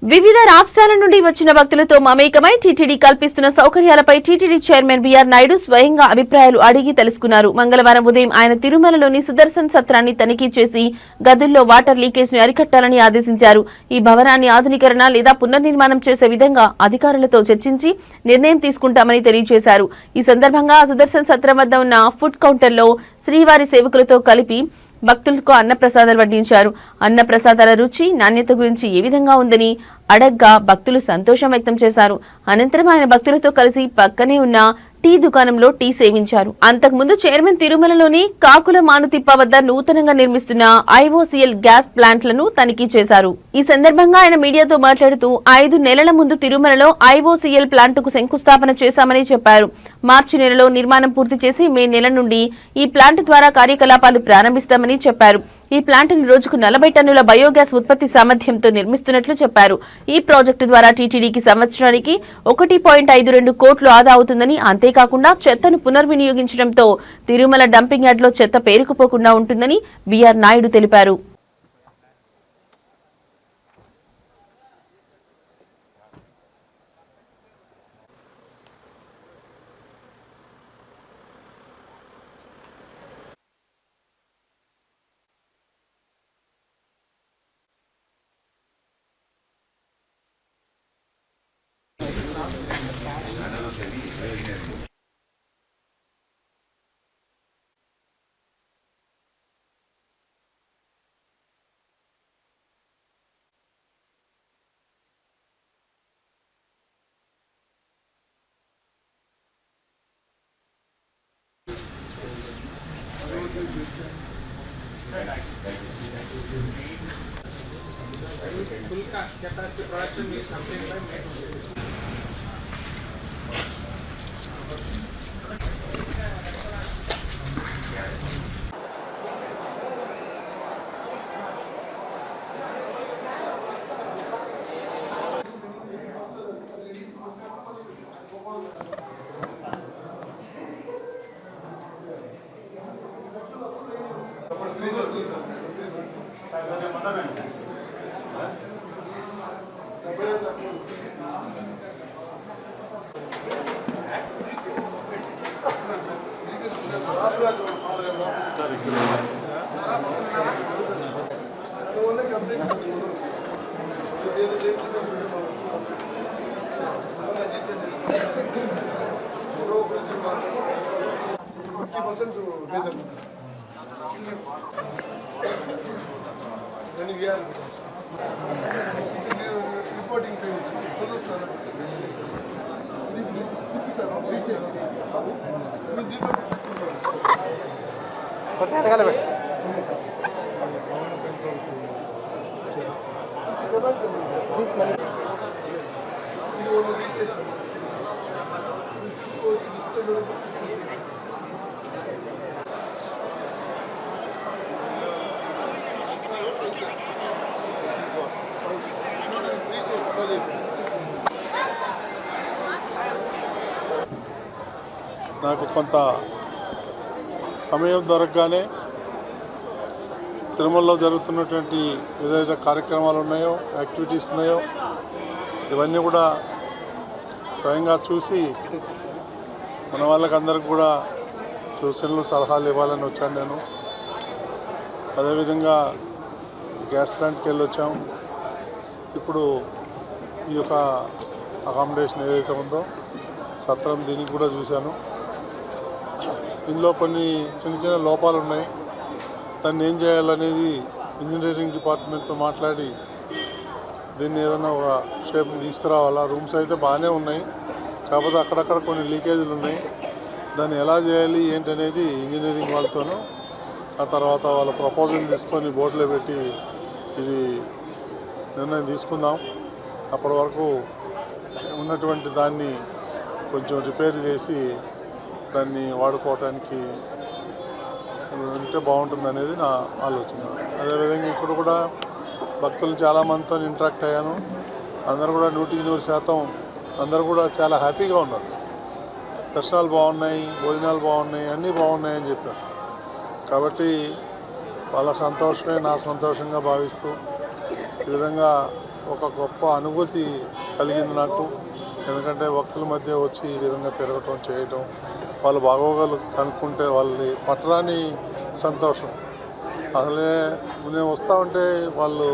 వివిధ రాష్ట్రాల నుండి వచ్చిన భక్తులతో మమేకమై టీటీడీ కల్పిస్తున్న సౌకర్యాలపై టీటీడీ చైర్మన్ బీఆర్ నాయుడు స్వయంగా అభిప్రాయాలు అడిగి తెలుసుకున్నారు. మంగళవారం ఉదయం ఆయన తిరుమలలోని సుదర్శన్ సత్రాన్ని తనిఖీ చేసి గదుల్లో వాటర్ లీకేజ్ ను అరికట్టాలని ఆదేశించారు. ఈ భవనాన్ని ఆధునీకరణ లేదా పునర్నిర్మాణం చేసే విధంగా అధికారులతో చర్చించి నిర్ణయం తీసుకుంటామని తెలియజేశారు. ఈ సందర్భంగా సుదర్శన్ సత్రం వద్ద ఉన్న ఫుడ్ కౌంటర్లో శ్రీవారి సేవకులతో కలిపి భక్తులకు అన్నప్రసాదాలు వడ్డించారు. అన్నప్రసాదాల రుచి, నాణ్యత గురించి ఏ విధంగా ఉందని అడగ్గా భక్తులు సంతోషం వ్యక్తం చేశారు. అనంతరం ఆయన భక్తులతో కలిసి పక్కనే ఉన్న టీ దుకాణంలో టీ సేవించారు. అంతకుముందు చైర్మన్ తిరుమలలోని కాకుల మానుతిప్ప వద్ద నూతనంగా నిర్మిస్తున్న ఐఓసీఎల్ గ్యాస్ ప్లాంట్లను తనిఖీ చేశారు. ఈ సందర్భంగా ఆయన మీడియాతో మాట్లాడుతూ 5 నెలల ముందు తిరుమలలో ఐఓసీఎల్ ప్లాంటుకు శంకుస్థాపన చేశామని చెప్పారు. మార్చి నెలలో నిర్మాణం పూర్తి చేసి మే నెల నుండి ఈ ప్లాంట్ ద్వారా కార్యకలాపాలు ప్రారంభిస్తామని చెప్పారు. ఈ ప్లాంట్ను రోజుకు 40 టన్నుల బయోగ్యాస్ ఉత్పత్తి సామర్థ్యంతో నిర్మిస్తున్నట్లు చెప్పారు. ఈ ప్రాజెక్టు ద్వారా టీటీడీకి సంవత్సరానికి 1.52 కోట్లు ఆదా అవుతుందని, అంతేకాకుండా చెత్తను పునర్వినియోగించడంతో తిరుమల డంపింగ్ యార్డ్లో చెత్త పేరుకుపోకుండా ఉంటుందని బీఆర్ నాయుడు తెలిపారు. Full capacity production will complete by May 2022. నాకు కొంత సమయం దొరకగానే తిరుమలలో జరుగుతున్నటువంటి ఏదైతే కార్యక్రమాలు ఉన్నాయో, యాక్టివిటీస్ ఉన్నాయో, ఇవన్నీ కూడా స్వయంగా చూసి మన వాళ్ళకందరికి కూడా సూచనలు, సలహాలు ఇవ్వాలని వచ్చాను నేను. అదేవిధంగా గ్యాస్ ప్లాంట్కి వెళ్ళి వచ్చాము. ఇప్పుడు ఈ యొక్క అకామిడేషన్ ఏదైతే ఉందో సత్రం, దీనికి కూడా చూశాను. ఇందులో కొన్ని చిన్న చిన్న లోపాలు ఉన్నాయి. దాన్ని ఏం చేయాలనేది ఇంజనీరింగ్ డిపార్ట్మెంట్తో మాట్లాడి దీన్ని ఏదైనా ఒక షేప్ని తీసుకురావాలా. రూమ్స్ అయితే బాగానే ఉన్నాయి, కాకపోతే అక్కడక్కడ కొన్ని లీకేజీలు ఉన్నాయి. దాన్ని ఎలా చేయాలి ఏంటి అనేది ఇంజనీరింగ్ వాళ్ళతోనూ, ఆ తర్వాత వాళ్ళ ప్రపోజల్ తీసుకొని బోర్డులో పెట్టి ఇది నిర్ణయం తీసుకుందాం. అప్పటి వరకు ఉన్నటువంటి దాన్ని కొంచెం రిపేర్ చేసి దాన్ని వాడుకోవటానికి ఉంటే బాగుంటుంది అనేది నా ఆలోచన. అదేవిధంగా ఇక్కడ కూడా భక్తులు చాలామందితో ఇంటరాక్ట్ అయ్యాను. అందరూ కూడా 100% అందరూ కూడా చాలా హ్యాపీగా ఉన్నారు. దర్శనాలు బాగున్నాయి, భోజనాలు బాగున్నాయి, అన్నీ బాగున్నాయని చెప్పారు. కాబట్టి వాళ్ళ సంతోషమే నా సంతోషంగా భావిస్తూ ఈ విధంగా ఒక గొప్ప అనుభూతి కలిగింది నాకు. ఎందుకంటే భక్తుల మధ్య వచ్చి ఈ విధంగా తిరగటం చేయటం, వాళ్ళ బాగోగాలు కనుక్కుంటే వాళ్ళని పట్టరాని సంతోషం. అసలే నేను వస్తూ ఉంటే వాళ్ళు